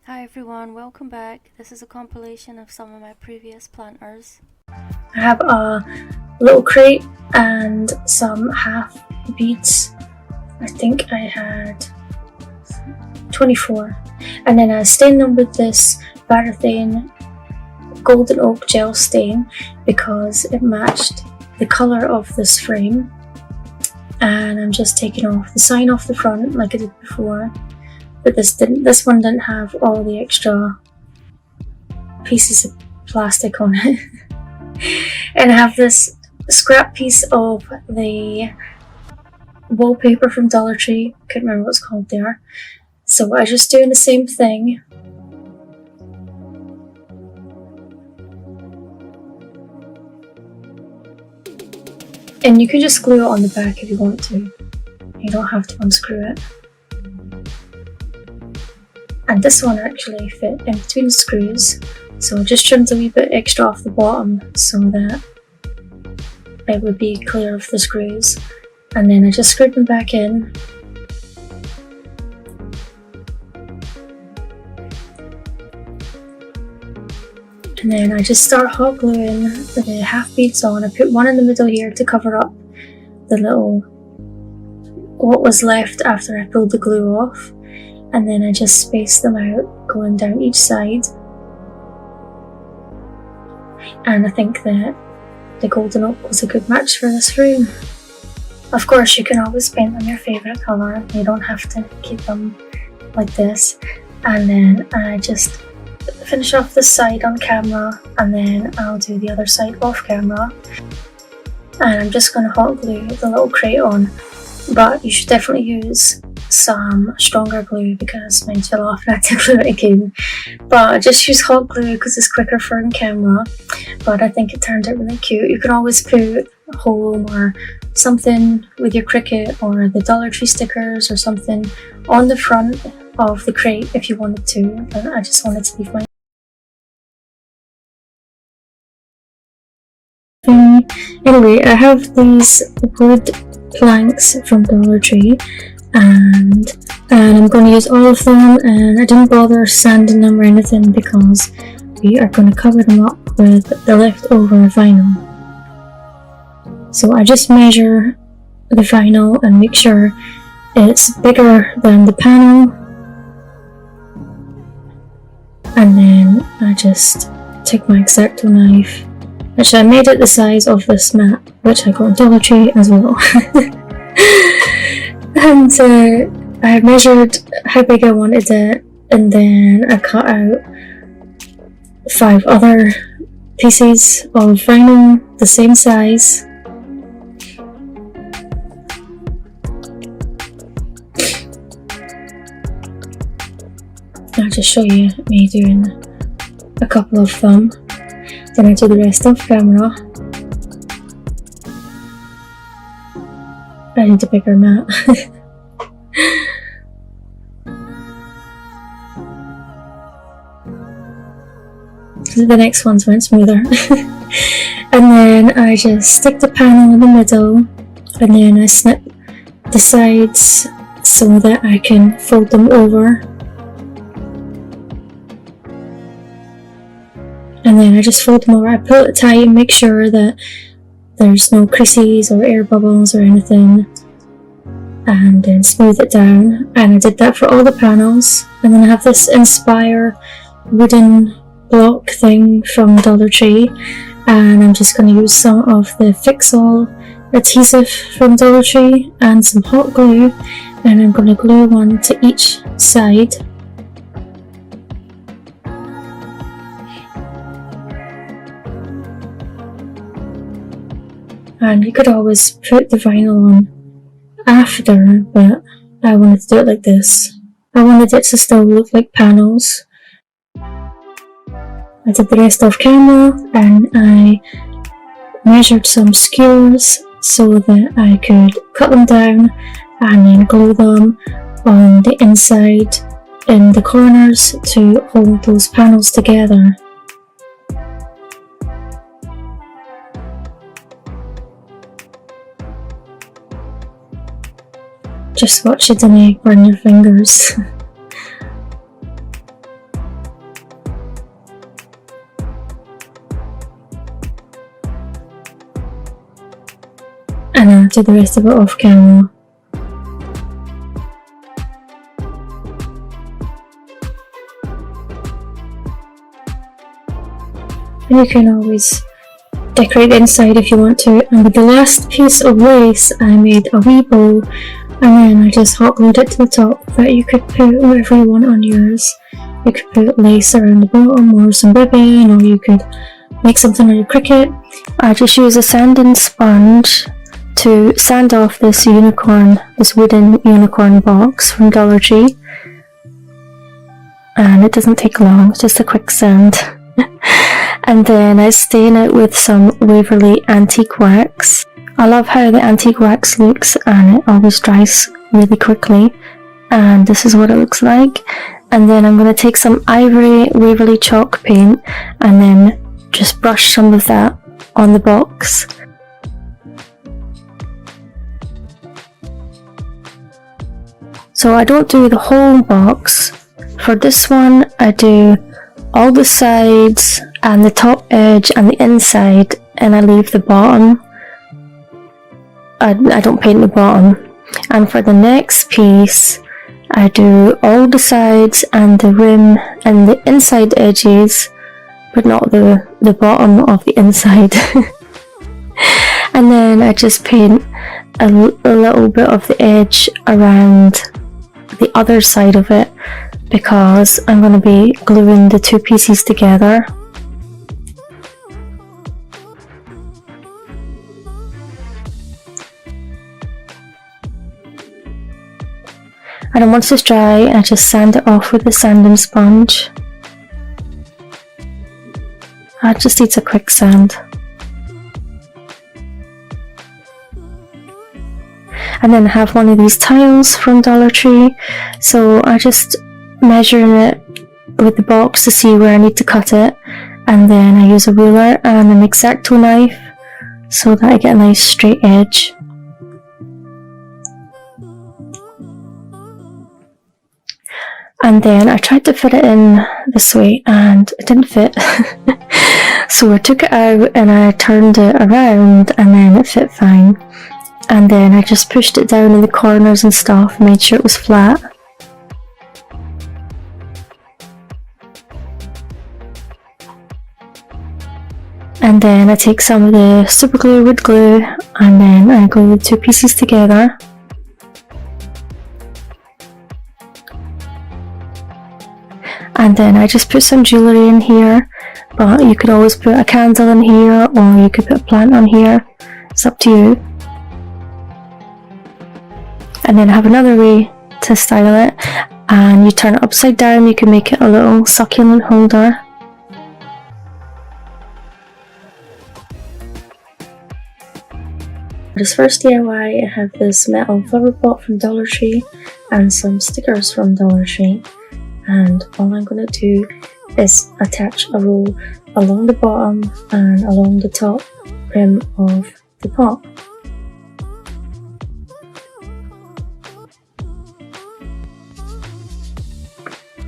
Hi everyone, welcome back. This is a compilation of some of my previous planters. I have a little crate and some half beads. I think I had 24. And then I stained them with this Valentine golden oak gel stain because it matched the colour of this frame. And I'm just taking off the sign off the front like I did before. But this one didn't have all the extra pieces of plastic on it. And I have this scrap piece of the wallpaper from Dollar Tree. Couldn't remember what it's called there. So I'm just doing the same thing. And you can just glue it on the back if you want to. You don't have to unscrew it. And this one actually fit in between the screws, so I just trimmed a wee bit extra off the bottom so that it would be clear of the screws. And then I just screwed them back in. And then I just start hot gluing the half beads on. I put one in the middle here to cover up the little, what was left after I pulled the glue off. And then I just spaced them out, going down each side. And I think that the golden oak was a good match for this frame. Of course, you can always paint them your favourite colour. You don't have to keep them like this. And then I just finish off this side on camera, and then I'll do the other side off camera. And I'm just going to hot glue the little crate on. But you should definitely use some stronger glue because mine fell off and I had to glue it again. But I just use hot glue because it's quicker for on camera. But I think it turned out really cute. You can always put home or something with your Cricut or the Dollar Tree stickers or something on the front of the crate if you wanted to. But I just wanted to leave mine. Anyway, I have these wood planks from Dollar Tree, and I'm going to use all of them, and I didn't bother sanding them or anything because we are going to cover them up with the leftover vinyl. So I just measure the vinyl and make sure it's bigger than the panel, and then I just take my X-Acto knife, which I made it the size of this mat, which I got on Dollar Tree as well. And I measured how big I wanted it, and then I cut out 5 other pieces of vinyl the same size. I'll just show you me doing a couple of them. Then I do the rest off camera. I need a bigger mat. The next ones went smoother. And then I just stick the panel in the middle, and then I snip the sides so that I can fold them over. And then I just fold them over. I pull it tight and make sure that there's no creases or air bubbles or anything, and then smooth it down. And I did that for all the panels. And then I have this Inspire wooden block thing from Dollar Tree, and I'm just going to use some of the Fix All adhesive from Dollar Tree and some hot glue, and I'm going to glue one to each side. And you could always put the vinyl on after, but I wanted to do it like this. I wanted it to still look like panels. I did the rest off camera, and I measured some skewers so that I could cut them down and then glue them on the inside in the corners to hold those panels together. Just watch it and burn your fingers. and I'll do the rest of it off camera. And you can always decorate the inside if you want to. And with the last piece of lace, I made a wee bow, and then I just hot glued it to the top, but you could put whatever you want on yours. You could put lace around the bottom or some ribbon, or you could make something on your Cricut. I just use a sanding sponge to sand off this wooden unicorn box from Dollar Tree. And it doesn't take long, it's just a quick sand. And then I stain it with some Waverly Antique Wax. I love how the antique wax looks, and it always dries really quickly. And this is what it looks like. And then I'm going to take some Ivory Waverly chalk paint and then just brush some of that on the box. So I don't do the whole box. For this one, I do all the sides and the top edge and the inside, and I leave the bottom. I don't paint the bottom. And for the next piece, I do all the sides and the rim and the inside edges, but not the bottom of the inside. And then I just paint a little bit of the edge around the other side of it, because I'm going to be gluing the two pieces together. And then once it's dry, I just sand it off with a sanding sponge. It just needs a quick sand. And then I have one of these tiles from Dollar Tree, so I just measure it with the box to see where I need to cut it, and then I use a ruler and an X-Acto knife so that I get a nice straight edge. And then I tried to fit it in this way and it didn't fit. So I took it out and I turned it around, and then it fit fine. And then I just pushed it down in the corners and stuff, made sure it was flat. And then I take some of the super glue, wood glue, and then I glue the two pieces together. And then I just put some jewellery in here, but you could always put a candle in here, or you could put a plant on here. It's up to you. And then I have another way to style it, and you turn it upside down. You can make it a little succulent holder. For this first DIY, I have this metal flower pot from Dollar Tree and some stickers from Dollar Tree. And all I'm going to do is attach a roll along the bottom and along the top rim of the pot.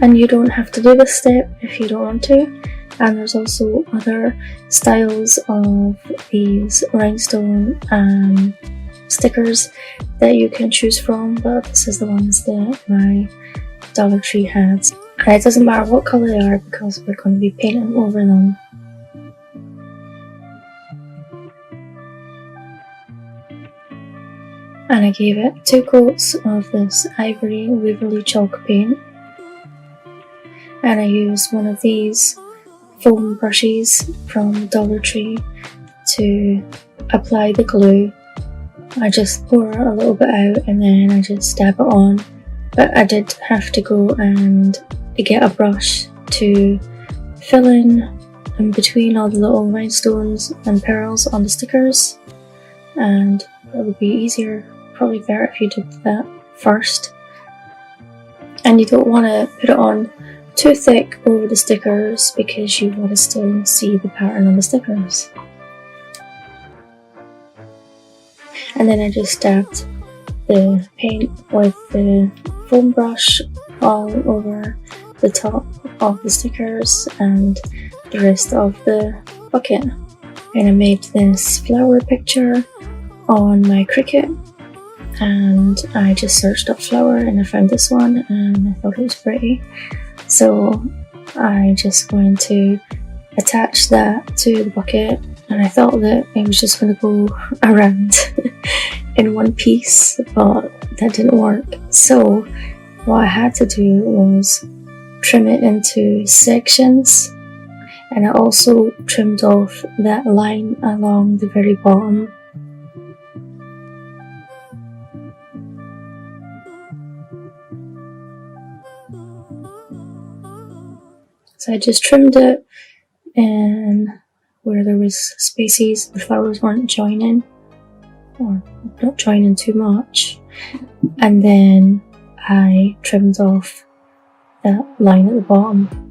And you don't have to do this step if you don't want to. And there's also other styles of these rhinestone stickers that you can choose from, but this is the ones that my Dollar Tree had. And it doesn't matter what colour they are, because we're going to be painting over them. And I gave it 2 coats of this Ivory Waverly chalk paint. And I used one of these foam brushes from Dollar Tree to apply the glue. I just pour a little bit out and then I just dab it on. But I did have to go and get a brush to fill in between all the little rhinestones and pearls on the stickers. And it would be easier, probably better if you did that first. And you don't want to put it on too thick over the stickers, because you want to still see the pattern on the stickers. And then I just dabbed the paint with the foam brush all over the top of the stickers and the rest of the bucket. And I made this flower picture on my Cricut, and I just searched up flower and I found this one and I thought it was pretty, so I just going to attach that to the bucket, and I thought that it was just going to go around in one piece, but that didn't work. So what I had to do was trim it into sections, and I also trimmed off that line along the very bottom. So I just trimmed it, and where there was spaces, the flowers weren't joining, or not joining too much, and then I trimmed off that line at the bottom.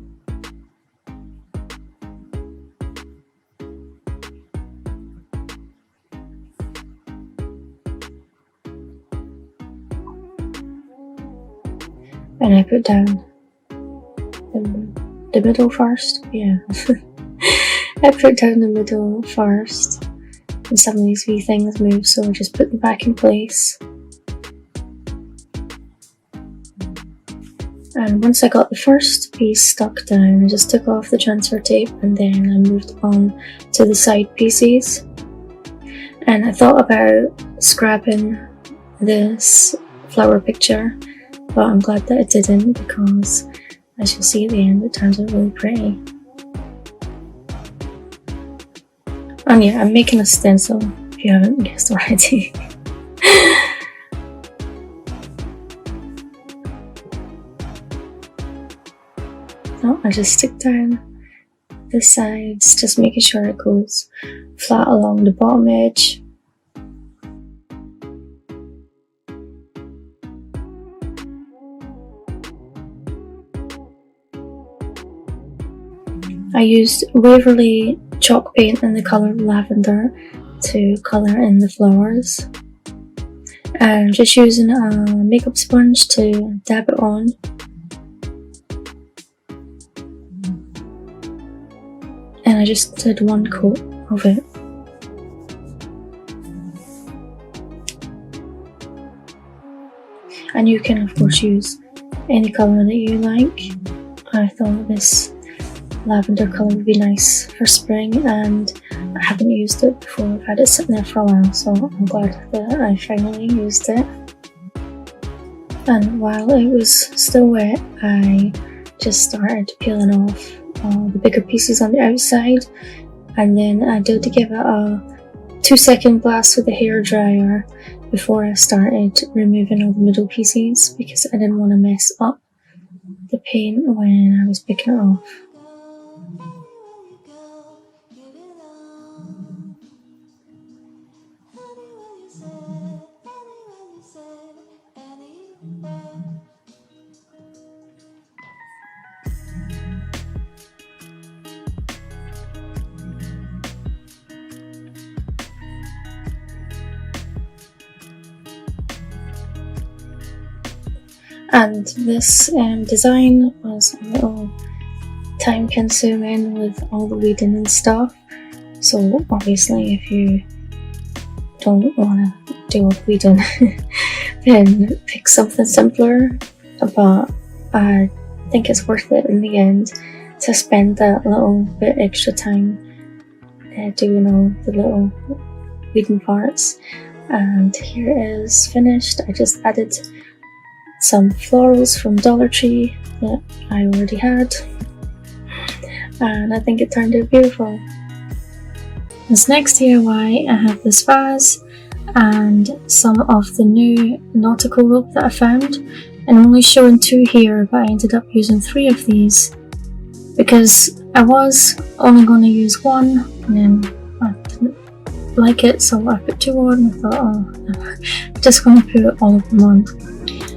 And I put down the middle first, yeah. I put down the middle first, and some of these wee things move, so I just put them back in place. And once I got the first piece stuck down, I just took off the transfer tape, and then I moved on to the side pieces. And I thought about scrapping this flower picture, but I'm glad that it didn't, because as you'll see at the end, it turns out really pretty. And yeah, I'm making a stencil, if you haven't guessed already. So I just stick down the sides, just making sure it goes flat along the bottom edge. I used Waverly chalk paint in the colour lavender to colour in the flowers. And I'm just using a makeup sponge to dab it on. And I just did one coat of it. And you can of course use any colour that you like. I thought this lavender colour would be nice for spring, and I haven't used it before. I've had it sitting there for a while, so I'm glad that I finally used it. And while it was still wet, I just started peeling off the bigger pieces on the outside, and then I did give it a 2-second blast with the hairdryer before I started removing all the middle pieces, because I didn't want to mess up the paint when I was picking it off. And this design was a little time consuming with all the weeding and stuff, so obviously if you don't want to do all the weeding then pick something simpler, but I think it's worth it in the end to spend that little bit extra time doing all the little weeding parts. And here it is finished. I just added some florals from Dollar Tree that I already had, and I think it turned out beautiful. This next DIY, I have this vase and some of the new Nautical rope that I found. I'm only showing 2 here, but I ended up using 3 of these because I was only going to use 1, and then I didn't like it, so I put 2 on. I thought, oh, I'm just going to put all of them on.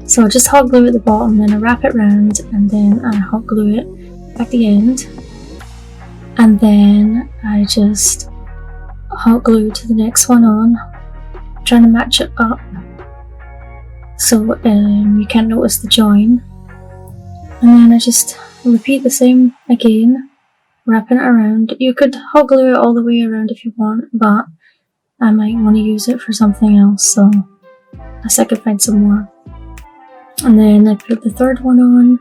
So I just hot glue at the bottom, then I wrap it round, and then I hot glue it at the end, and then I just hot glue to the next one on, trying to match it up so you can't notice the join. And then I just repeat the same again, wrapping it around. You could hot glue it all the way around if you want, but I might want to use it for something else, so I guess I could find some more. And then I put the third one on.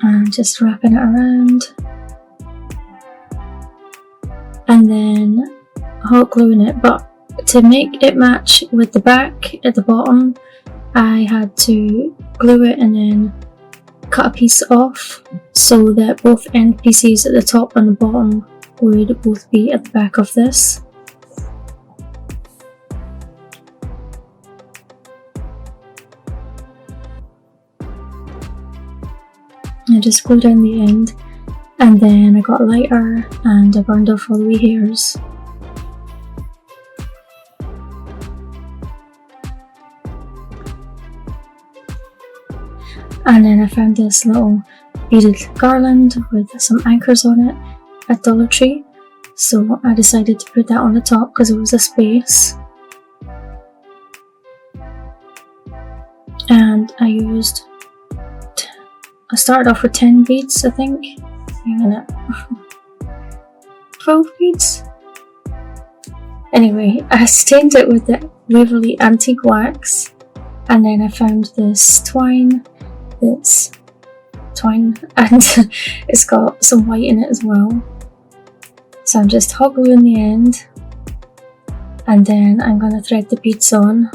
And just wrapping it around. And then hot gluing it, but to make it match with the back at the bottom, I had to glue it and then cut a piece off so that both end pieces at the top and the bottom would both be at the back of this. I just glued down the end, and then I got a lighter and I burned off all the wee hairs. And then I found this little beaded garland with some anchors on it at Dollar Tree, so I decided to put that on the top because it was a space. And I started off with 10 beads, I think. Wait a minute. 12 beads? Anyway, I stained it with the Waverly Antique Wax, and then I found this twine that's twine and it's got some white in it as well. So I'm just hot gluing the end, and then I'm going to thread the beads on.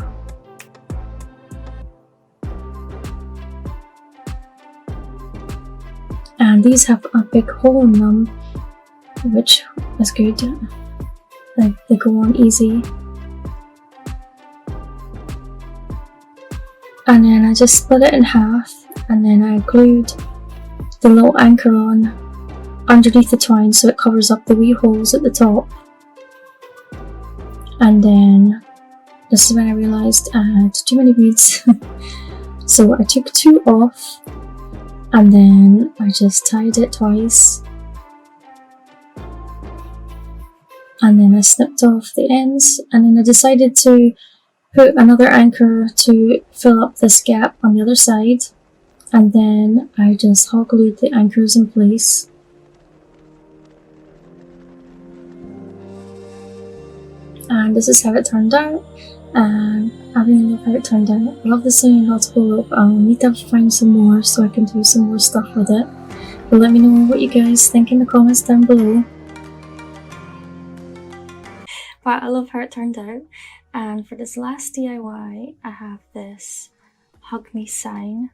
And these have a big hole in them, which is good. Like, they go on easy. And then I just split it in half, and then I glued the little anchor on underneath the twine so it covers up the wee holes at the top. And then this is when I realised I had too many beads. So I took 2 off, and then I just tied it twice, and then I snipped off the ends, and then I decided to put another anchor to fill up this gap on the other side, and then I just hot glued the anchors in place. And this is how it turned out, and I really love how it turned out. I love the sound Nautical rope. I'll need to find some more so I can do some more stuff with it. But let me know what you guys think in the comments down below. But I love how it turned out. And for this last DIY, I have this Hug Me sign,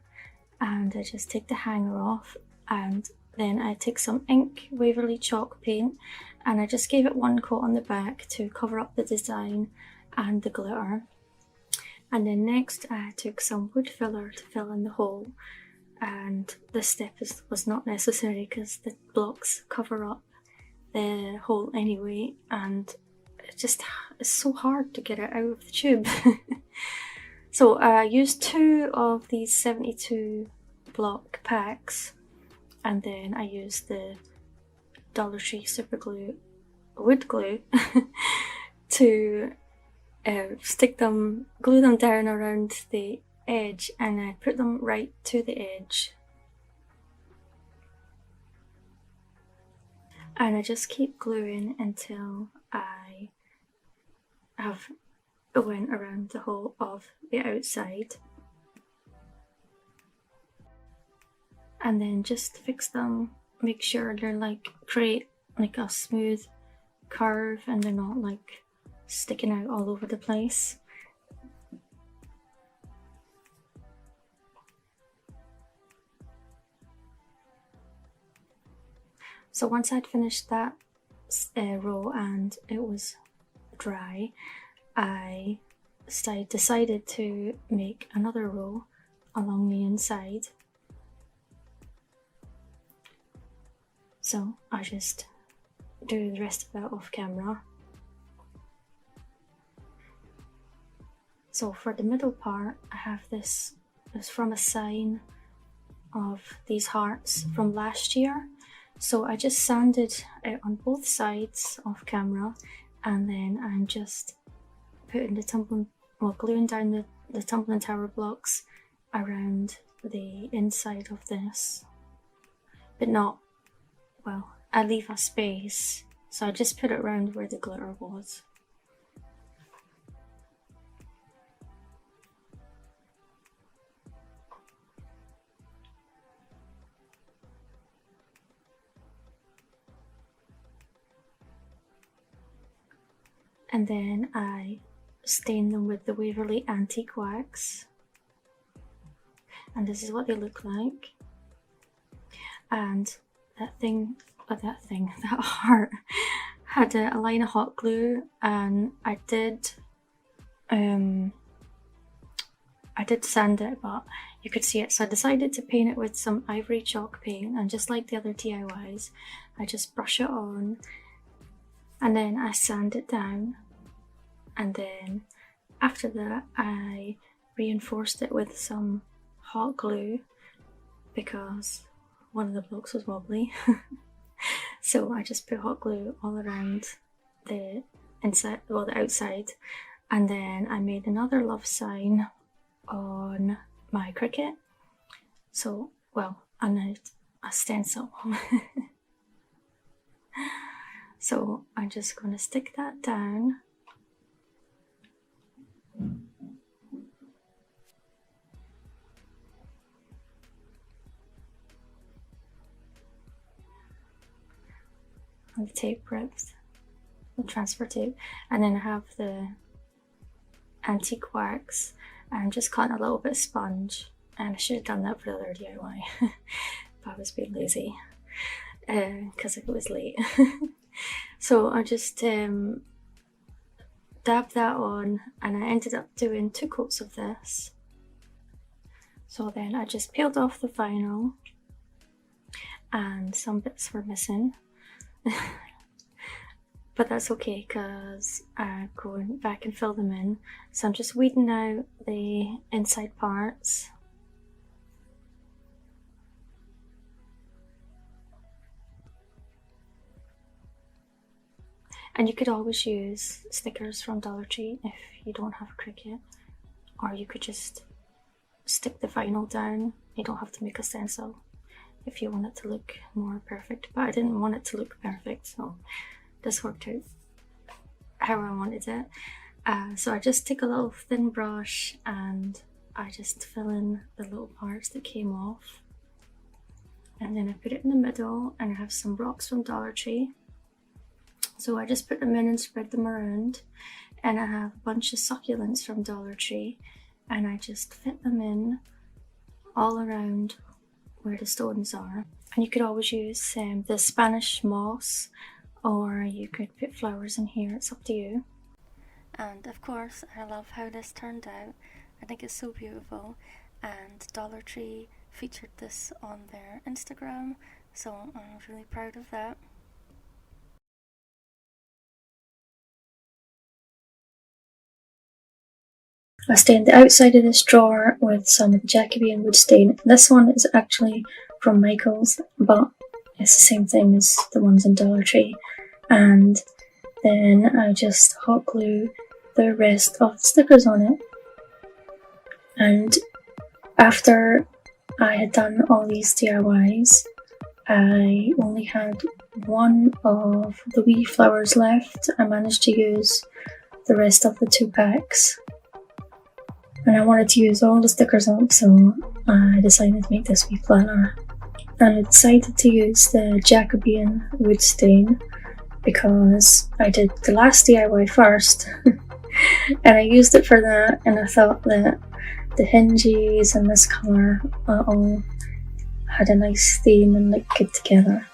and I just take the hanger off, and then I take some ink Waverly chalk paint, and I just gave it one coat on the back to cover up the design and the glitter. And then next I took some wood filler to fill in the hole, and this step was not necessary because the blocks cover up the hole anyway, and it's so hard to get it out of the tube. So I used 2 of these 72 block packs, and then I used the Dollar Tree super glue, wood glue, to glue them down around the edge, and I put them right to the edge. And I just keep gluing until I have went around the whole of the outside, and then just fix them, make sure they're create like a smooth curve and they're not like sticking out all over the place. So once I'd finished that row and it was dry, I decided to make another row along the inside. So I just do the rest of that off camera. So for the middle part, I have this from a sign of these hearts from last year. So I just sanded it on both sides off camera, and then I'm just putting gluing down the tumbling tower blocks around the inside of this, but not, well, I leave a space, so I just put it around where the glitter was. And then I stain them with the Waverly Antique Wax. And this is what they look like. And that heart had a line of hot glue, and I did sand it, but you could see it, so I decided to paint it with some ivory chalk paint, and just like the other DIYs, I just brush it on and then I sand it down, and then after that I reinforced it with some hot glue because one of the blocks was wobbly. So I just put hot glue all around the inside, well, the outside, and then I made another love sign on my Cricut. So, well, on a stencil. So I'm just going to stick that down. On the tape ripped, the transfer tape, and then I have the antique wax. I'm just cutting a little bit of sponge, and I should have done that for the other DIY, but I was being lazy because it was late. So I just dabbed that on, and I ended up doing 2 coats of this. So then I just peeled off the vinyl, and some bits were missing. But that's okay because I'm going back and fill them in. So I'm just weeding out the inside parts. And you could always use stickers from Dollar Tree if you don't have a Cricut, or you could just stick the vinyl down. You don't have to make a stencil if you want it to look more perfect, but I didn't want it to look perfect, so this worked out how I wanted it. So I just take a little thin brush and I just fill in the little parts that came off, and then I put it in the middle, and I have some rocks from Dollar Tree. So I just put them in and spread them around, and I have a bunch of succulents from Dollar Tree, and I just fit them in all around where the stones are. And you could always use the Spanish moss, or you could put flowers in here, it's up to you. And of course I love how this turned out. I think it's so beautiful, and Dollar Tree featured this on their Instagram, so I'm really proud of that. I stained the outside of this drawer with some of the Jacobean wood stain. This one is actually from Michael's, but it's the same thing as the ones in Dollar Tree. And then I just hot glue the rest of the stickers on it. And after I had done all these DIYs, I only had one of the wee flowers left. I managed to use the rest of the 2 packs. And I wanted to use all the stickers up, so I decided to make this wee planner. And I decided to use the Jacobean wood stain because I did the last DIY first and I used it for that, and I thought that the hinges and this colour all had a nice theme and looked good together.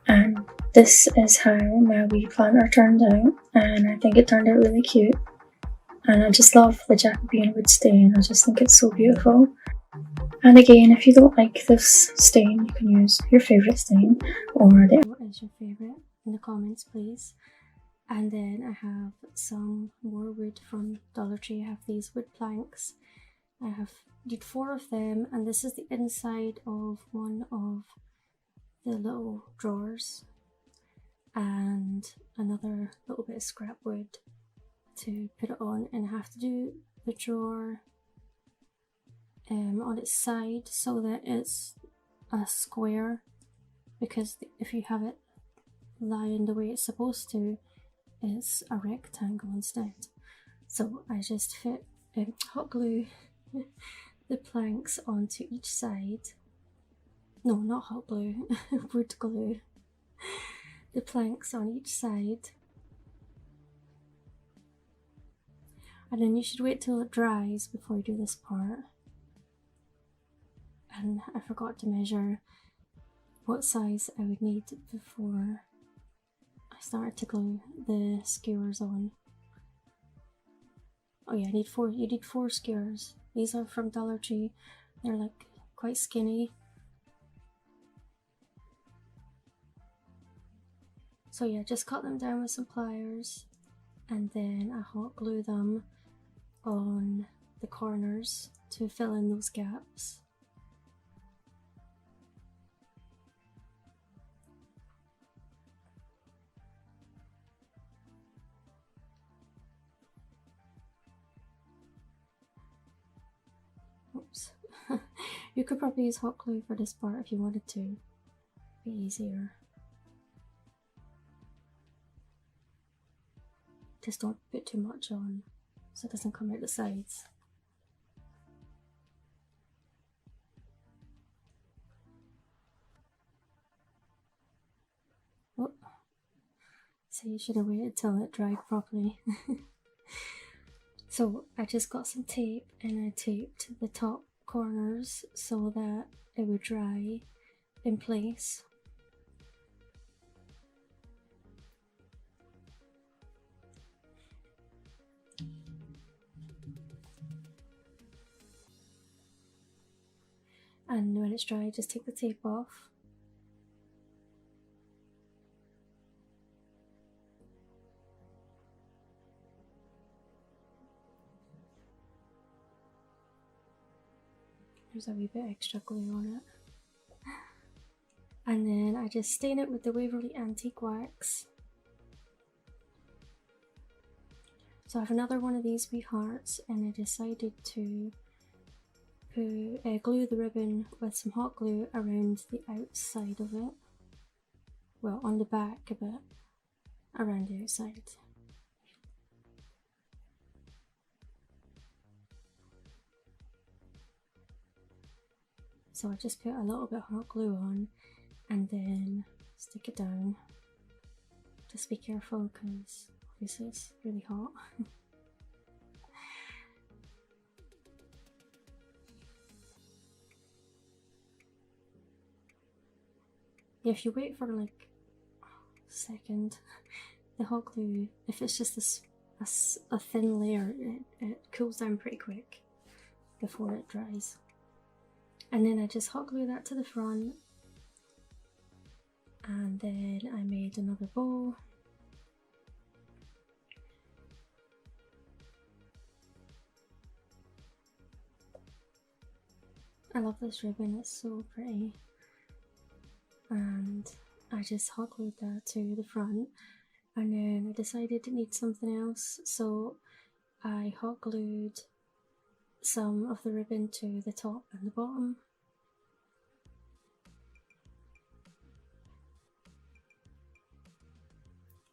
And this is how my wee planner turned out, and I think it turned out really cute. And I just love the Jacobean wood stain, I just think it's so beautiful. And again, if you don't like this stain, you can use your favourite stain or the... What is your favourite in the comments, please? And then I have some more wood from Dollar Tree. I have these wood planks. I did 4 of them, and this is the inside of one of the little drawers. and another little bit of scrap wood to put it on, and I have to do the drawer on its side so that it's a square, because if you have it lying the way it's supposed to, it's a rectangle instead. So I just fit hot glue the planks onto each side. No, not hot glue, wood glue. The planks on each side. And then you should wait till it dries before you do this part. And I forgot to measure what size I would need before I started to glue the skewers on. Oh yeah, you need 4 skewers. These are from Dollar Tree. They're like quite skinny. So yeah, just cut them down with some pliers, and then I hot glue them on the corners to fill in those gaps. Oops. You could probably use hot glue for this part if you wanted to. Be easier. Just don't put too much on so it doesn't come out the sides. Oh. So you should have waited till it dried properly. So I just got some tape and I taped the top corners so that it would dry in place. And when it's dry, just take the tape off. There's a wee bit extra glue on it. And then I just stain it with the Waverly Antique Wax. So I have another one of these wee hearts, and I decided to glue the ribbon with some hot glue around the outside of it. Well, on the back a bit, around the outside. So I just put a little bit of hot glue on and then stick it down. Just be careful because obviously it's really hot. If you wait for like a second, the hot glue, if it's just a thin layer, it cools down pretty quick before it dries. And then I just hot glue that to the front, and then I made another bow. I love this ribbon, it's so pretty. And I just hot glued that to the front, and then I decided to need something else, so I hot glued some of the ribbon to the top and the bottom.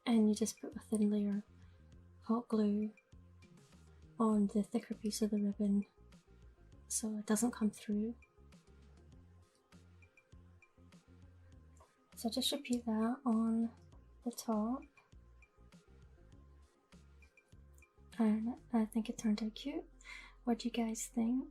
And you just put a thin layer of hot glue on the thicker piece of the ribbon so it doesn't come through. So just repeat that on the top, and I think it turned out cute. What do you guys think?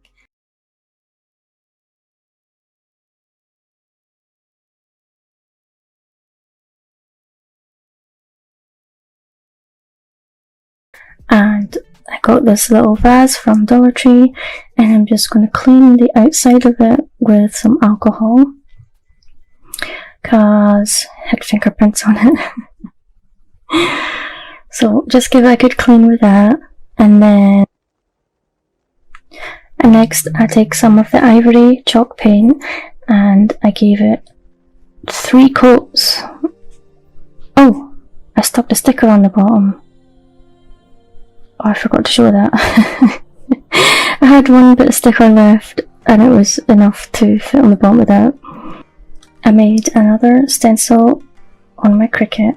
And I got this little vase from Dollar Tree, and I'm just going to clean the outside of it with some alcohol because it had fingerprints on it. So just give it a good clean with that, and then next I take some of the ivory chalk paint and I gave it 3 coats. Oh, stuck the sticker on the bottom. Oh, I forgot to show that. I had one bit of sticker left and it was enough to fit on the bottom of that. I made another stencil on my Cricut,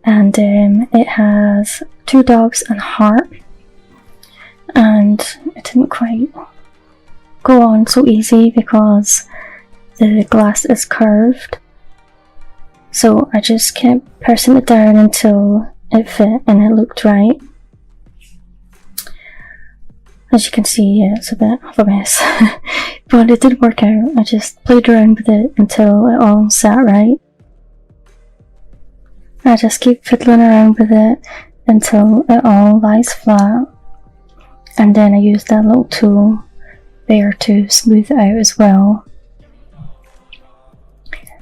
and it has 2 dogs and a heart, and it didn't quite go on so easy because the glass is curved, so I just kept pressing it down until it fit and it looked right. As you can see, yeah, it's a bit of a mess, but it did work out. I just played around with it until it all sat right. I just keep fiddling around with it until it all lies flat, and then I use that little tool there to smooth it out as well,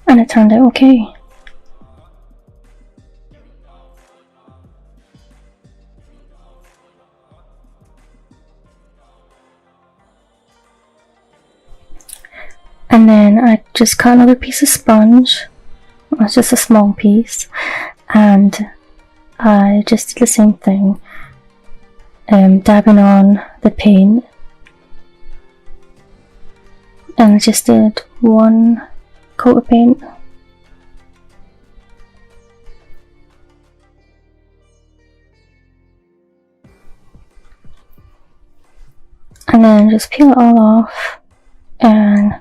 and it turned out okay. And then I just cut another piece of sponge. It's just a small piece, and I just did the same thing, dabbing on the paint, and I just did 1 coat of paint. And then just peel it all off and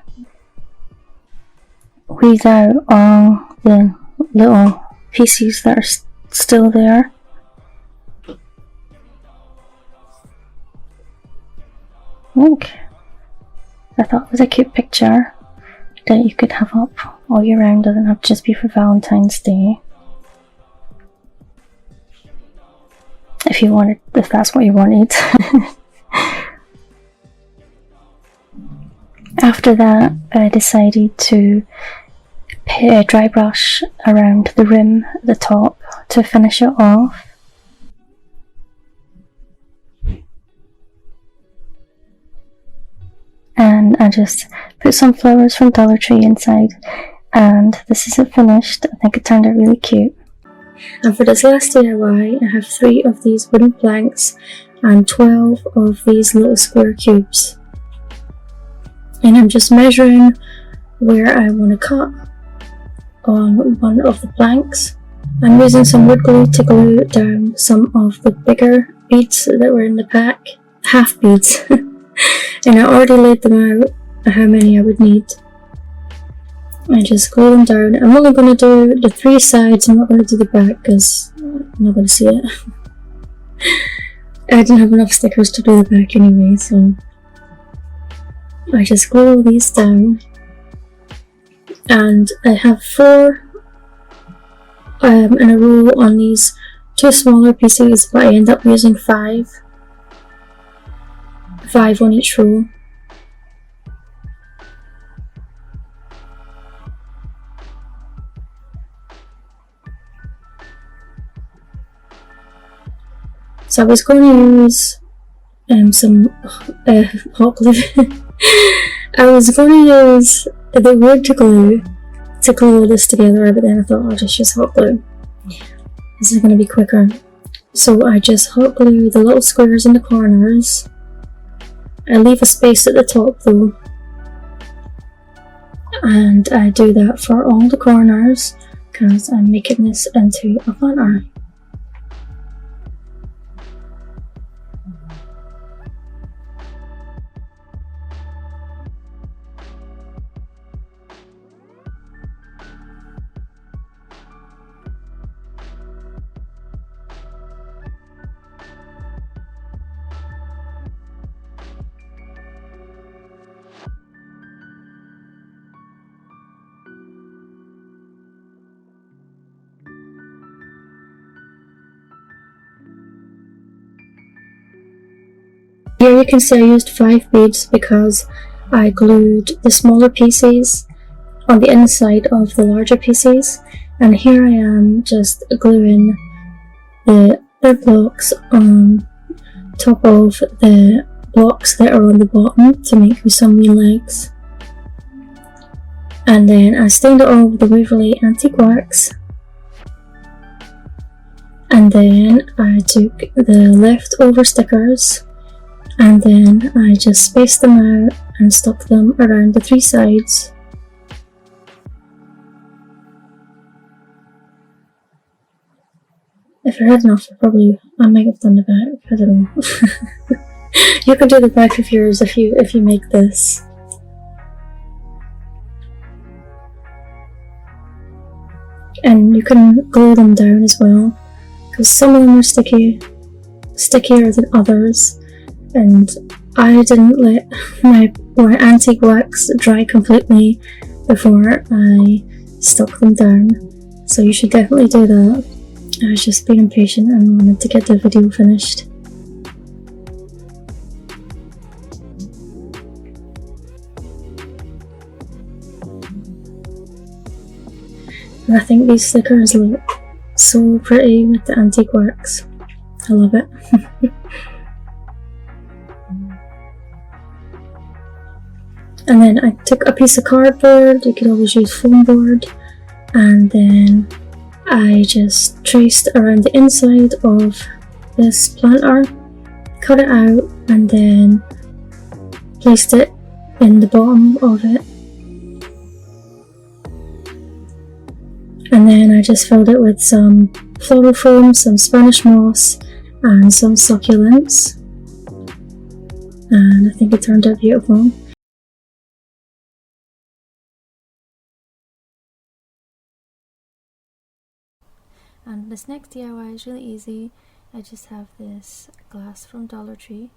weed out all the little pieces that are still there. Look, I thought it was a cute picture that you could have up all year round, doesn't have to just be for Valentine's Day. If that's what you wanted. After that, I decided to dry brush around the rim at the top to finish it off. And I just put some flowers from Dollar Tree inside, and this is it finished. I think it turned out really cute. And for this last DIY, I have 3 of these wooden planks and 12 of these little square cubes. And I'm just measuring where I want to cut on one of the planks. I'm using some wood glue to glue down some of the bigger beads that were in the pack, half beads, and I already laid them out how many I would need. I just glue them down. I'm only going to do the 3 sides, I'm not going to do the back because I'm not going to see it. I didn't have enough stickers to do the back anyway, so I just glue these down, and I have 4 in a row on these 2 smaller pieces, but I end up using 5 on each row. So I was going to use some hot glue. I was going to use the wood glue to glue all this together, but then I thought I'll just use hot glue. This is going to be quicker. So I just hot glue the little squares in the corners. I leave a space at the top though, and I do that for all the corners because I'm making this into a planter. Here you can see I used 5 beads because I glued the smaller pieces on the inside of the larger pieces, and here I am just gluing the other blocks on top of the blocks that are on the bottom to make me some wee legs. And then I stained it all with the Waverly Antique Wax, And then I took the leftover stickers and then I just spaced them out and stuck them around the 3 sides. If I had enough, I might have done the back, I don't know. You can do the back of yours if you make this. And you can glue them down as well, because some of them are stickier than others, and I didn't let my antique wax dry completely before I stuck them down, so you should definitely do that. I was just being impatient and wanted to get the video finished. And I think these stickers look so pretty with the antique wax. I love it. And then I took a piece of cardboard, you could always use foam board, and then I just traced around the inside of this planter, cut it out, and then placed it in the bottom of it. And then I just filled it with some floral foam, some Spanish moss, and some succulents. And I think it turned out beautiful. And this next DIY is really easy. I just have this glass from Dollar Tree,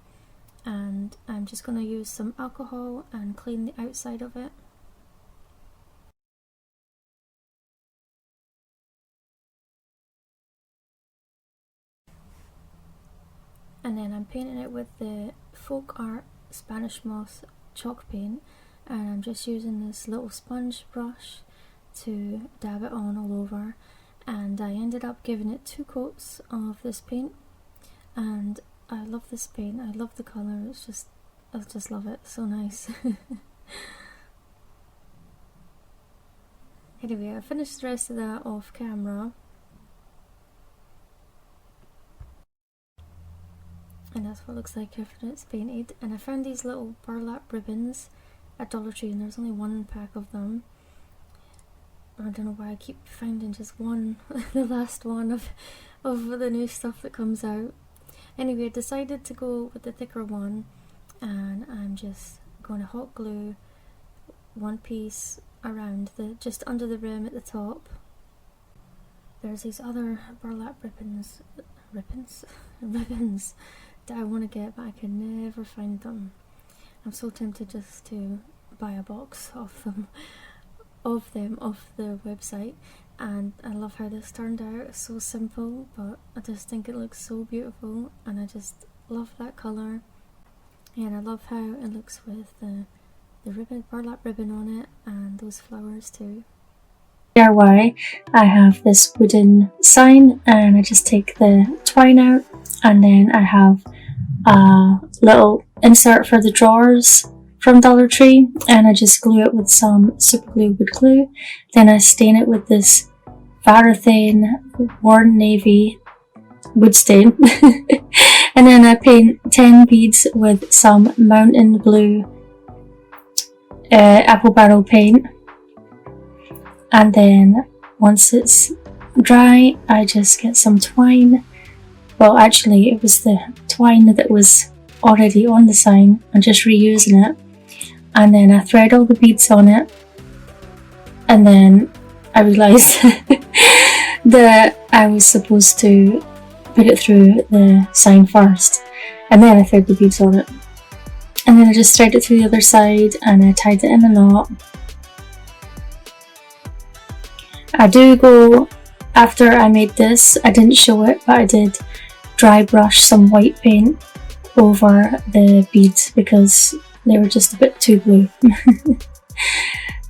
and I'm just going to use some alcohol and clean the outside of it. And then I'm painting it with the Folk Art Spanish Moss chalk paint, and I'm just using this little sponge brush to dab it on all over. And I ended up giving it 2 coats of this paint, and I love this paint. I love the colour. I just love it. So nice. Anyway, I finished the rest of that off camera. And that's what it looks like after it's painted. And I found these little burlap ribbons at Dollar Tree, and there's only 1 pack of them. I don't know why I keep finding just one, the last one of the new stuff that comes out. Anyway, I decided to go with the thicker one, and I'm just going to hot glue 1 piece around just under the rim at the top. There's these other burlap ribbons that I want to get, but I can never find them. I'm so tempted just to buy a box of them off the website, and I love how this turned out. It's so simple, but I just think it looks so beautiful, and I just love that colour, and I love how it looks with the burlap ribbon on it and those flowers too. DIY, I have this wooden sign, and I just take the twine out, and then I have a little insert for the drawers from Dollar Tree, and I just glue it with some super glue wood glue. Then I stain it with this Valentine worn navy wood stain. And then I paint 10 beads with some mountain blue apple barrel paint. And then once it's dry, I just get some twine. Well, actually it was the twine that was already on the sign. I'm just reusing it. And then I thread all the beads on it, and then I realised that I was supposed to put it through the sign first, and then I thread the beads on it, and then I just thread it through the other side, and I tied it in a knot. I do go, after I made this, I didn't show it, but I did dry brush some white paint over the beads because they were just a bit too blue.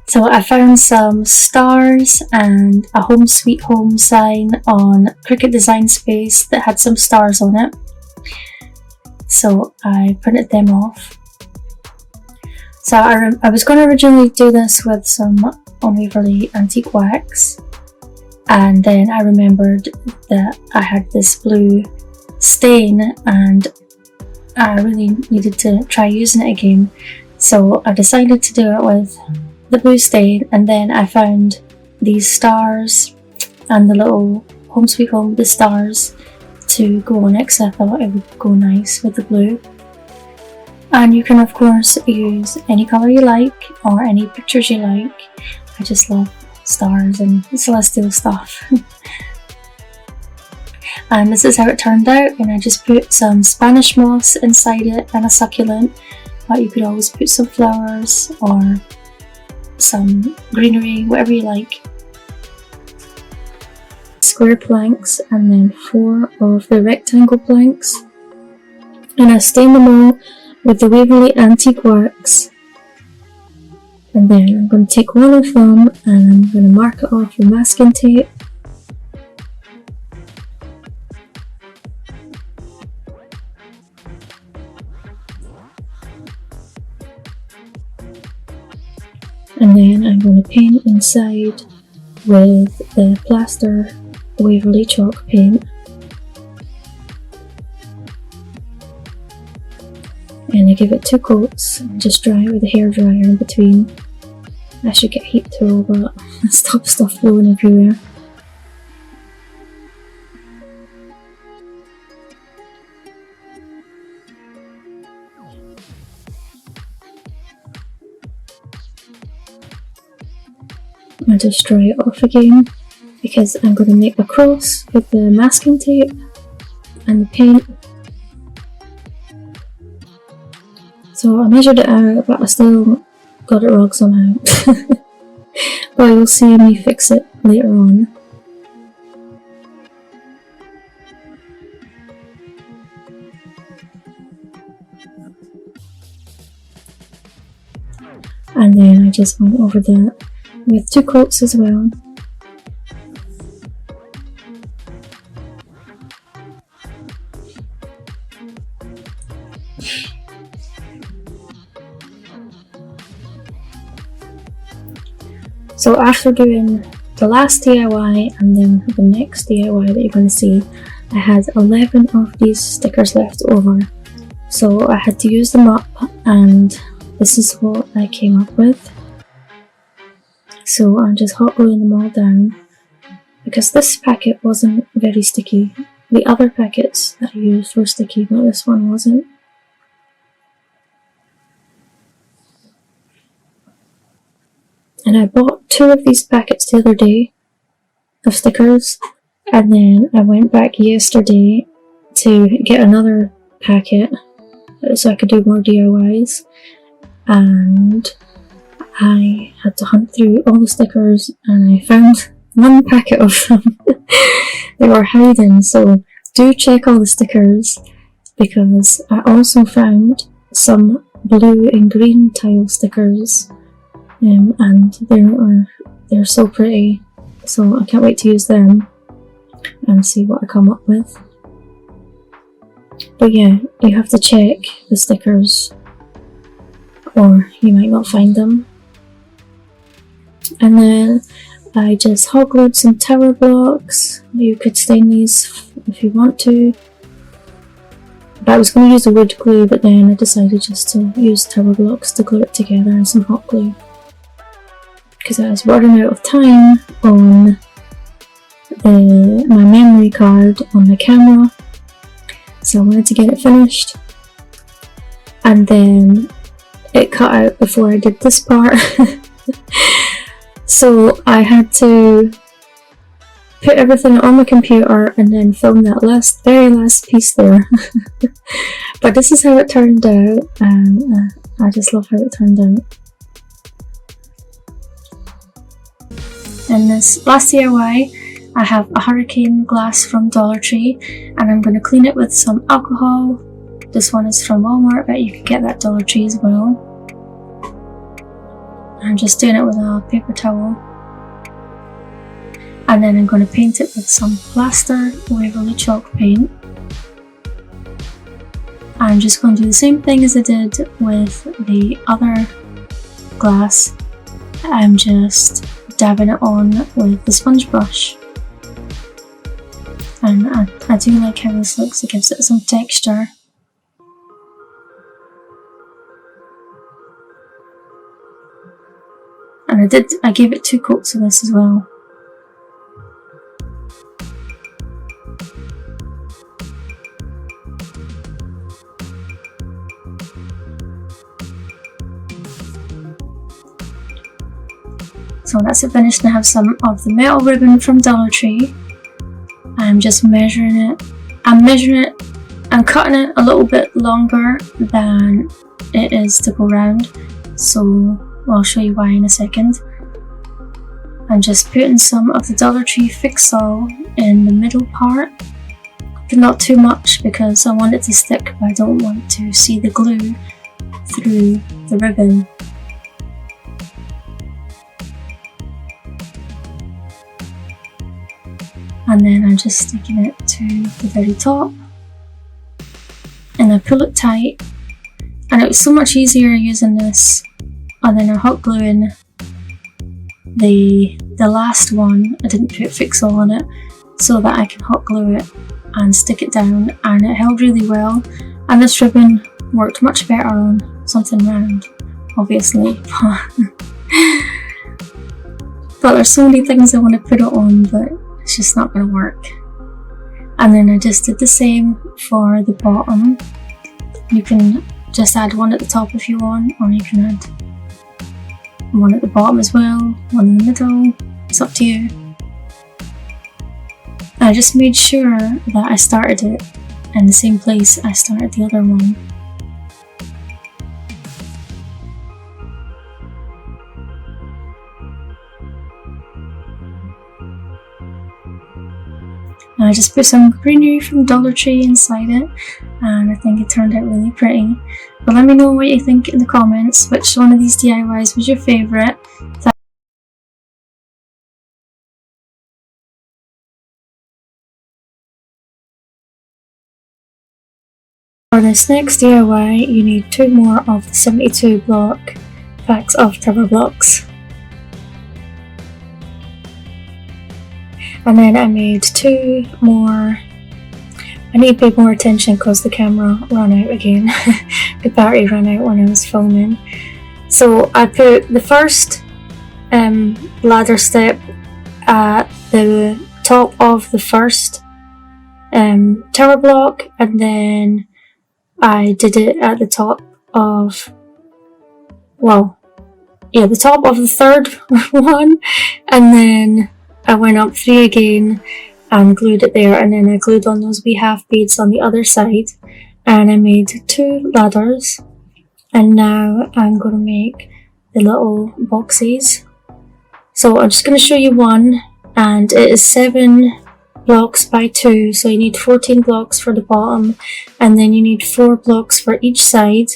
So I found some stars and a home sweet home sign on Cricut Design Space that had some stars on it. So I printed them off. So I was going to originally do this with some Waverly antique wax, And then I remembered that I had this blue stain and I really needed to try using it again. So I decided to do it with the blue stain, and then I found these stars and the little Home Sweet Home with the stars to go on it, because I thought it would go nice with the blue. And you can of course use any colour you like or any pictures you like. I just love stars and celestial stuff. And this is how it turned out, and I just put some Spanish moss inside it and a succulent, but you could always put some flowers or some greenery, whatever you like. Square planks and then 4 of the rectangle planks, and I stained them all with the Waverly Antique Wax. And then I'm going to take one of them and I'm going to mark it off with masking tape. And then I'm going to paint inside with the plaster Waverly chalk paint. And I give it 2 coats and just dry it with a hairdryer in between. I should get heat through all that and stop stuff blowing everywhere. I'll just dry it off again because I'm going to make a cross with the masking tape and the paint. So I measured it out, but I still got it wrong somehow. But you'll see me fix it later on. And then I just went over that with 2 coats as well. So after doing the last DIY and then the next DIY that you're going to see, I had 11 of these stickers left over. So I had to use them up, and this is what I came up with. So I'm just hot gluing them all down because this packet wasn't very sticky. The other packets that I used were sticky, but this one wasn't. And I bought 2 of these packets the other day of stickers, and then I went back yesterday to get another packet so I could do more DIYs, and I had to hunt through all the stickers and I found 1 packet of them. They were hiding, so do check all the stickers, because I also found some blue and green tile stickers. And they're so pretty, so I can't wait to use them and see what I come up with. But yeah, you have to check the stickers or you might not find them. And then I just hot glued some tower blocks. You could stain these if you want to, but I was going to use a wood glue, but then I decided just to use tower blocks to glue it together and some hot glue, because I was running out of time on my memory card on the camera, so I wanted to get it finished. And then it cut out before I did this part. So I had to put everything on my computer and then film that very last piece there. But this is how it turned out, and I just love how it turned out. In this last DIY, I have a hurricane glass from Dollar Tree, and I'm going to clean it with some alcohol. This one is from Walmart, but you can get that at Dollar Tree as well. I'm just doing it with a paper towel. And then I'm going to paint it with some plaster Waverly chalk paint. I'm just going to do the same thing as I did with the other glass. I'm just dabbing it on with the sponge brush. and I do like how this looks. It gives it some texture. And I gave it 2 coats of this as well. So that's it finished, and I have some of the metal ribbon from Dollar Tree. I'm just measuring it. I'm cutting it a little bit longer than it is to go round. So I'll show you why in a second. I'm just putting some of the Dollar Tree Fix-All in the middle part, but not too much because I want it to stick, but I don't want to see the glue through the ribbon. And then I'm just sticking it to the very top, and I pull it tight. And it was so much easier using this and then I hot gluing the last one. I didn't put Fix-All on it so that I can hot glue it and stick it down, and it held really well. And this ribbon worked much better on something round, obviously. But there's so many things I want to put it on, but it's just not going to work. And then I just did the same for the bottom. You can just add one at the top if you want, or you can add one at the bottom as well, one in the middle. It's up to you. I just made sure that I started it in the same place I started the other one. I just put some greenery from Dollar Tree inside it, and I think it turned out really pretty. But let me know what you think in the comments. Which one of these DIYs was your favourite? For this next DIY, you need 2 more of the 72 block packs of cover blocks. And then I made 2 more. I need to pay more attention because the camera ran out again. The battery ran out when I was filming. So I put the first ladder step at the top of the first tower block, and then I did it at the top of, the top of the third one, and then I went up 3 again and glued it there, and then I glued on those wee half beads on the other side, and I made 2 ladders. And now I'm going to make the little boxes. So I'm just going to show you one, and it is 7 blocks by 2, so you need 14 blocks for the bottom, and then you need 4 blocks for each side.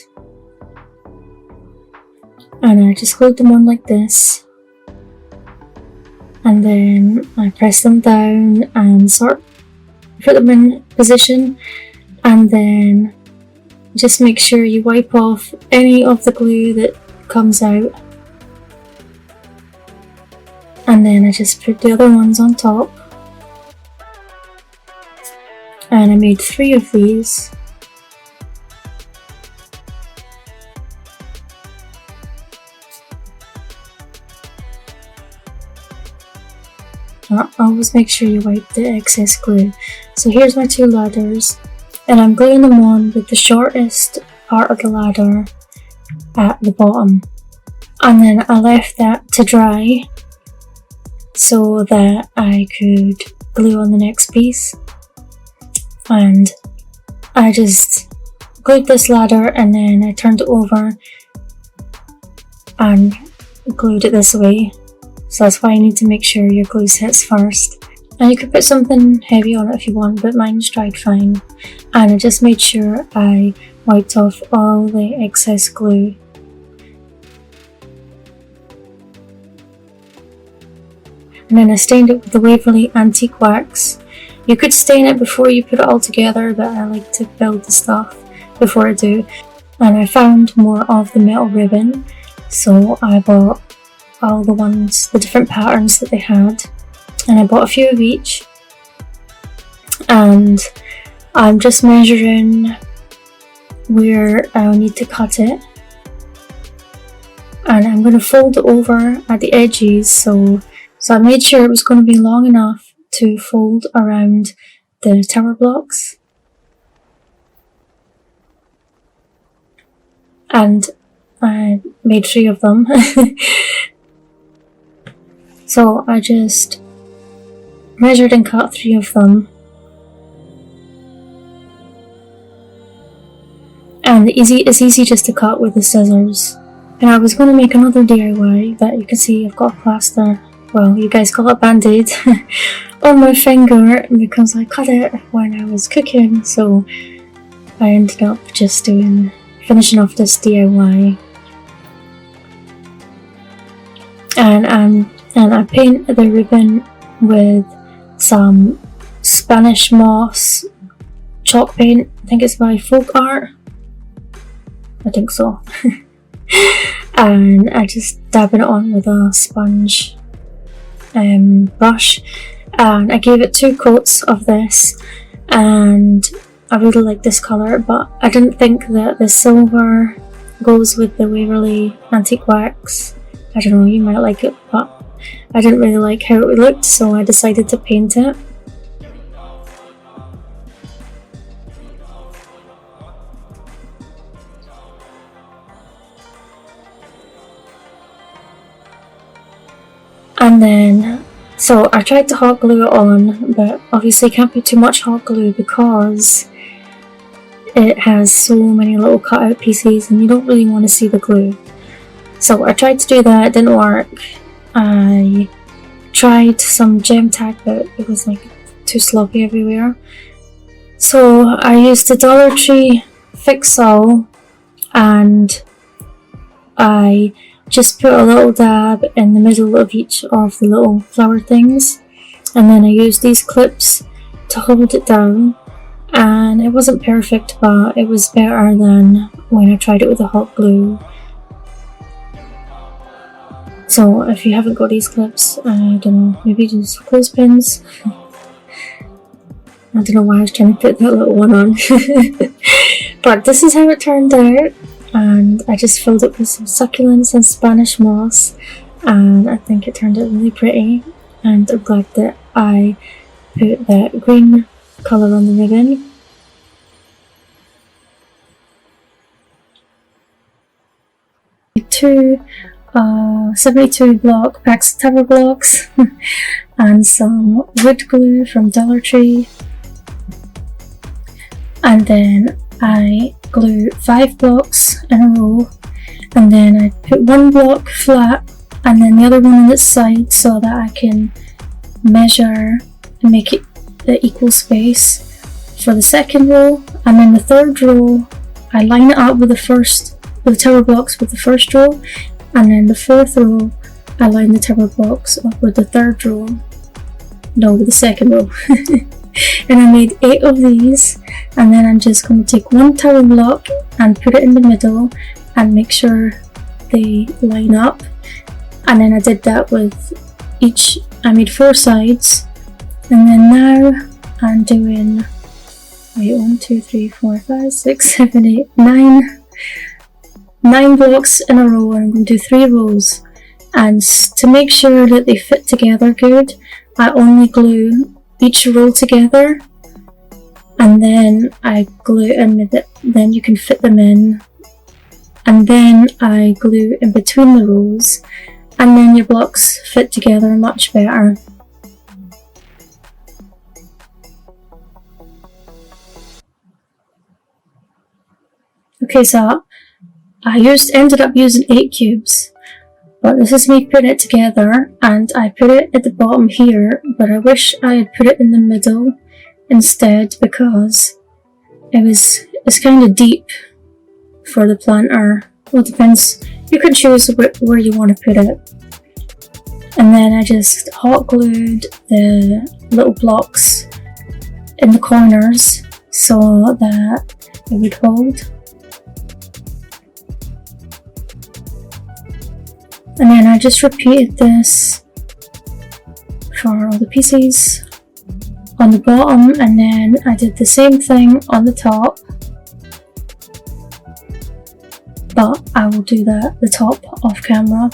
And I just glued them on like this. And then I press them down and put them in position, and then just make sure you wipe off any of the glue that comes out. And then I just put the other ones on top, and I made 3 of these. Always make sure you wipe the excess glue. So here's my 2 ladders, and I'm gluing them on with the shortest part of the ladder at the bottom. And then I left that to dry so that I could glue on the next piece. And I just glued this ladder, and then I turned it over and glued it this way. So that's why you need to make sure your glue sets first. And you could put something heavy on it if you want, but mine's dried fine. And I just made sure I wiped off all the excess glue. And then I stained it with the Waverly Antique Wax. You could stain it before you put it all together, but I like to build the stuff before I do. And I found more of the metal ribbon, so I bought all the different patterns that they had, and I bought a few of each. and I'm just measuring where I'll need to cut it, and I'm going to fold it over at the edges, so I made sure it was going to be long enough to fold around the tower blocks. And I made 3 of them. So I just measured and cut 3 of them. And it's easy just to cut with the scissors. And I was going to make another DIY that you can see I've got a plaster, well, you guys call it band-aid, on my finger because I cut it when I was cooking, so I ended up just finishing off this DIY. And I paint the ribbon with some Spanish moss chalk paint. I think it's by Folk Art. I think so. And I just dab it on with a sponge brush, and I gave it 2 coats of this, and I really like this colour, but I didn't think that the silver goes with the Waverly Antique Wax. I don't know, you might like it, but I didn't really like how it looked, so I decided to paint it. And then, so I tried to hot glue it on, but obviously can't put too much hot glue because it has so many little cut out pieces and you don't really want to see the glue. So I tried to do that, it didn't work. I tried some gem tack, but it was like too sloppy everywhere. So I used the Dollar Tree Fix-All, and I just put a little dab in the middle of each of the little flower things, and then I used these clips to hold it down, and it wasn't perfect, but it was better than when I tried it with the hot glue. So if you haven't got these clips, I don't know, maybe just clothespins. I don't know why I was trying to put that little one on. But this is how it turned out. And I just filled it with some succulents and Spanish moss, and I think it turned out really pretty, and I'm glad that I put that green colour on the ribbon. Two 72 block packs of tower blocks and some wood glue from Dollar Tree, and then I glue 5 blocks in a row, and then I put 1 block flat and then the other one on its side so that I can measure and make it the equal space for the second row, and then the third row I line it up with the tower blocks with the first row, and then the fourth row I line the tower blocks up with the third row, no, with the second row. And I made 8 of these, and then I'm just going to take 1 tower block and put it in the middle and make sure they line up, and then I did that with each. I made 4 sides, and then now I'm doing 1, 2, 3, 4, 5, 6, 7, 8, 9 blocks in a row, and I'm going to do 3 rows, and to make sure that they fit together good, I only glue each row together, and then I glue in then you can fit them in, and then I glue in between the rows, and then your blocks fit together much better. Okay, so I ended up using 8 cubes, but this is me putting it together, and I put it at the bottom here, but I wish I had put it in the middle instead because it's kind of deep for the planter. Well, it depends, you can choose where you want to put it. And then I just hot glued the little blocks in the corners so that it would hold. And then I just repeated this for all the pieces on the bottom, and then I did the same thing on the top, but I will do the top off camera.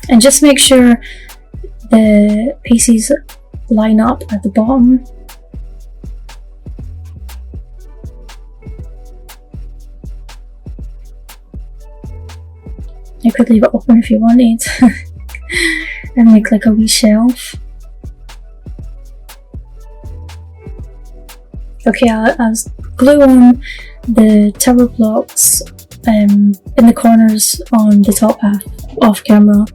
And just make sure the pieces line up at the bottom. You could leave it open if you wanted and make like a wee shelf. Okay, I'll glue on the tower blocks in the corners on the top half off camera.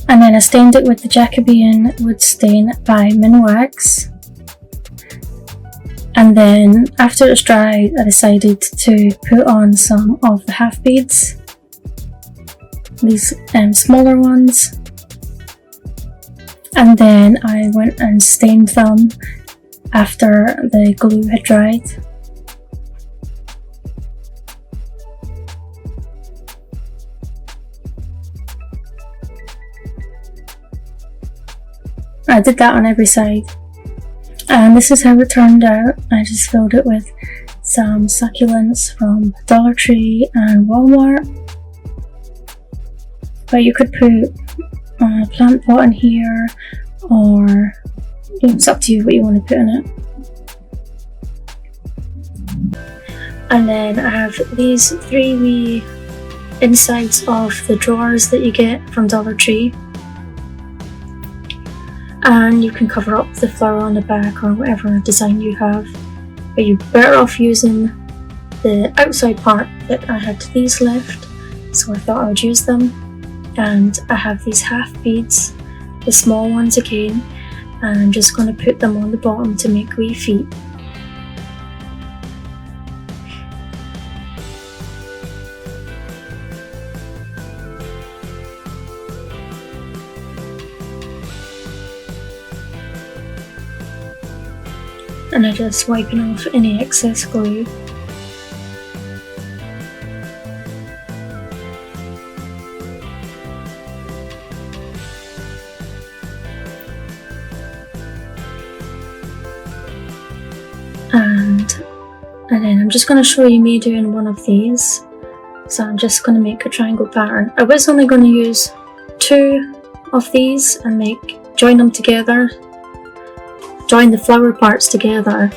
And then I stained it with the Jacobean wood stain by Minwax. And then after it's dried, I decided to put on some of the half beads, these smaller ones. And then I went and stained them after the glue had dried. I did that on every side. And this is how it turned out. I just filled it with some succulents from Dollar Tree and Walmart. But you could put a plant pot in here, or it's up to you what you want to put in it. And then I have these 3 wee insides of the drawers that you get from Dollar Tree. And you can cover up the flower on the back or whatever design you have, but you're better off using the outside part. That I had these left, so I thought I would use them. And I have these half beads, the small ones again, and I'm just going to put them on the bottom to make wee feet. And I'm just wiping off any excess glue. And then I'm just going to show you me doing one of these. So I'm just going to make a triangle pattern. I was only going to use 2 of these and join them together. Join the flower parts together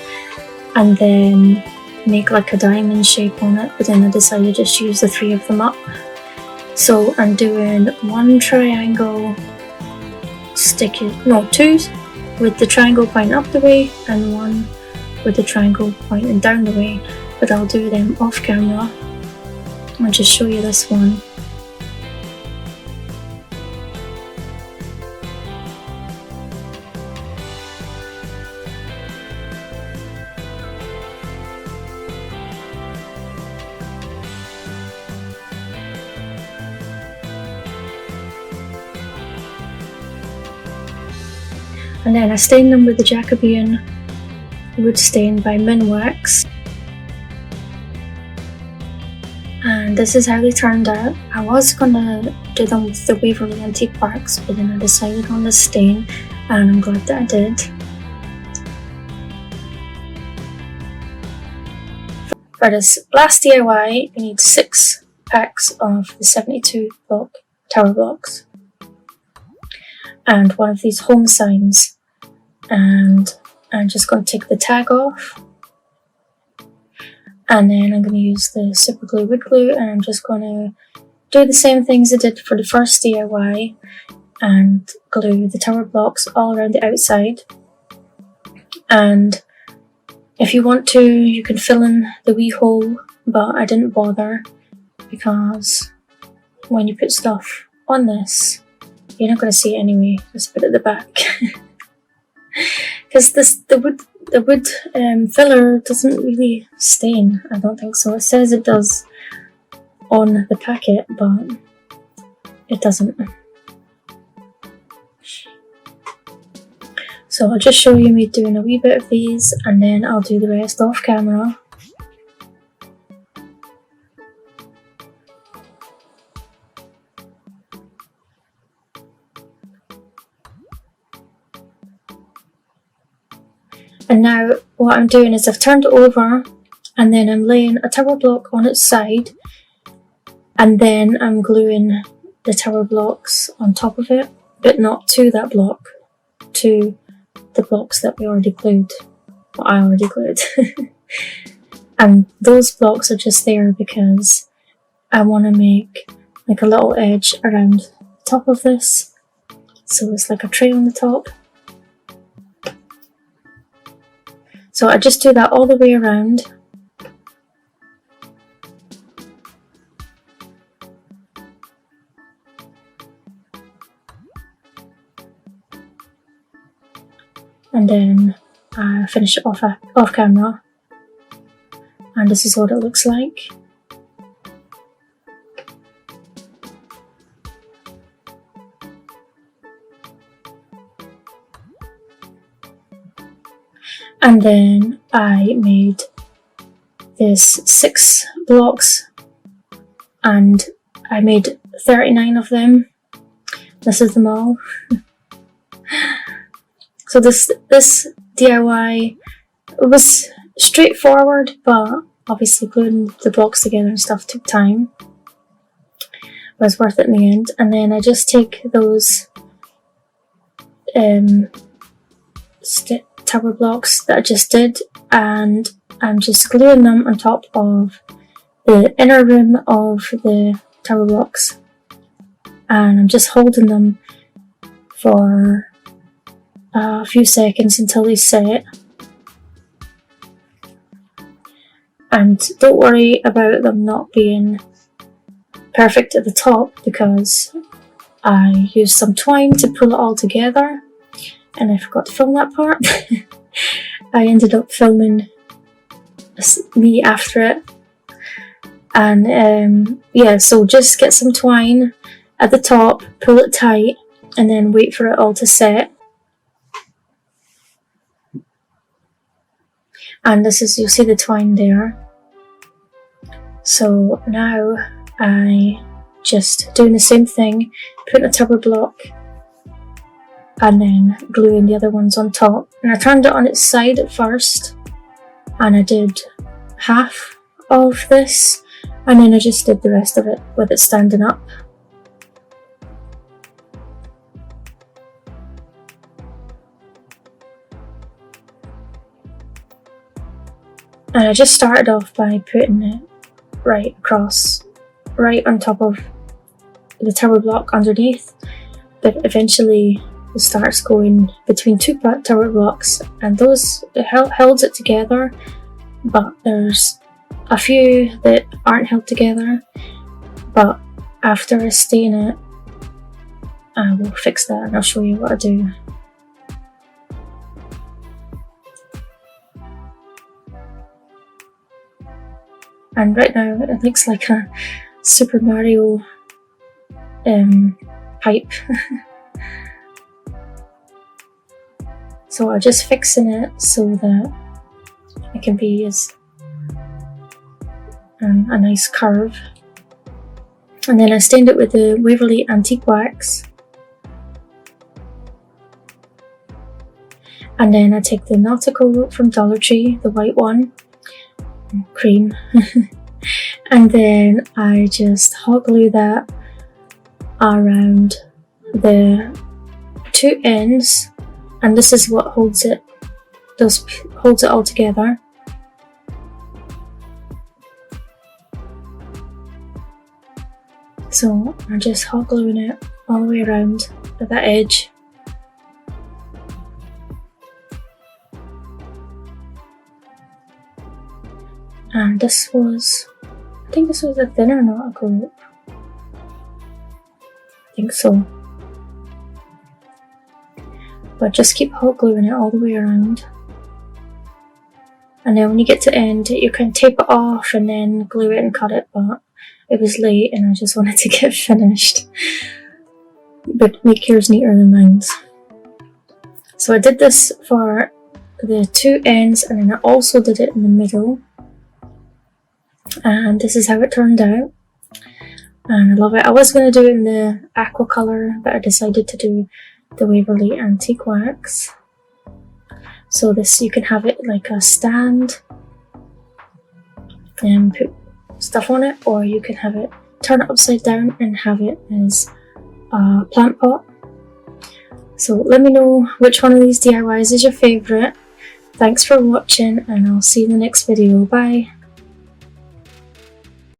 and then make like a diamond shape on it, but then I decided to just use the 3 of them up. So I'm doing 1 triangle, 2 with the triangle pointing up the way and 1 with the triangle pointing down the way, but I'll do them off camera. I'll just show you this one. And then I stained them with the Jacobean wood stain by Minwax. And this is how they turned out. I was gonna do them with the Waverly Antique Barks, but then I decided on the stain, and I'm glad that I did. For this last DIY, you need 6 packs of the 72 block tower blocks and one of these home signs, and I'm just going to take the tag off, and then I'm going to use the super glue wood glue, and I'm just going to do the same things I did for the first DIY and glue the tower blocks all around the outside. And if you want to, you can fill in the wee hole, but I didn't bother because when you put stuff on this, you're not going to see it anyway. Just put it at the back. Because the wood filler doesn't really stain. I don't think so. It says it does on the packet, but it doesn't. So I'll just show you me doing a wee bit of these, and then I'll do the rest off camera. And now what I'm doing is I've turned it over, and then I'm laying a tower block on its side, and then I'm gluing the tower blocks on top of it, but not to that block, to the blocks that we already glued. Well, I already glued. And those blocks are just there because I want to make like a little edge around the top of this, so it's like a tray on the top. So I just do that all the way around. And then I finish it off camera, and this is what it looks like. And then I made this 6 blocks, and I made 39 of them. This is them all. So this DIY, it was straightforward, but obviously gluing the blocks together and stuff took time. It was worth it in the end. And then I just take those tower blocks that I just did, and I'm just gluing them on top of the inner rim of the tower blocks, and I'm just holding them for a few seconds until they set. And don't worry about them not being perfect at the top, because I used some twine to pull it all together, and I forgot to film that part. I ended up filming me after it. And yeah, so just get some twine at the top, pull it tight, and then wait for it all to set. And this is, you'll see the twine there. So now I just doing the same thing, putting a tower block and then gluing the other ones on top. And I turned it on its side at first, and I did half of this, and then I just did the rest of it with it standing up. And I just started off by putting it right across, right on top of the tower block underneath, but eventually it starts going between 2 tower blocks, and those, it held it together, but there's a few that aren't held together. But after I stain it, I will fix that and I'll show you what I do. And right now it looks like a Super Mario pipe. So I'm just fixing it so that it can be as a nice curve. And then I stained it with the Waverly Antique Wax. And then I take the Nautical from Dollar Tree, the white one, cream. And then I just hot glue that around the 2 ends, and this is what holds it all together. So I'm just hot gluing it all the way around at that edge. And this was, I think this was a thinner Nautical. I think so. But just keep hot gluing it all the way around. And then when you get to the end, you can tape it off and then glue it and cut it, but it was late and I just wanted to get finished. But make yours neater than mine. So I did this for the 2 ends, and then I also did it in the middle. And this is how it turned out. And I love it. I was going to do it in the aqua colour, but I decided to do the Waverly Antique Wax. So this, you can have it like a stand and put stuff on it, or you can have it, turn it upside down and have it as a plant pot. So let me know which one of these DIYs is your favourite. Thanks for watching, and I'll see you in the next video. Bye!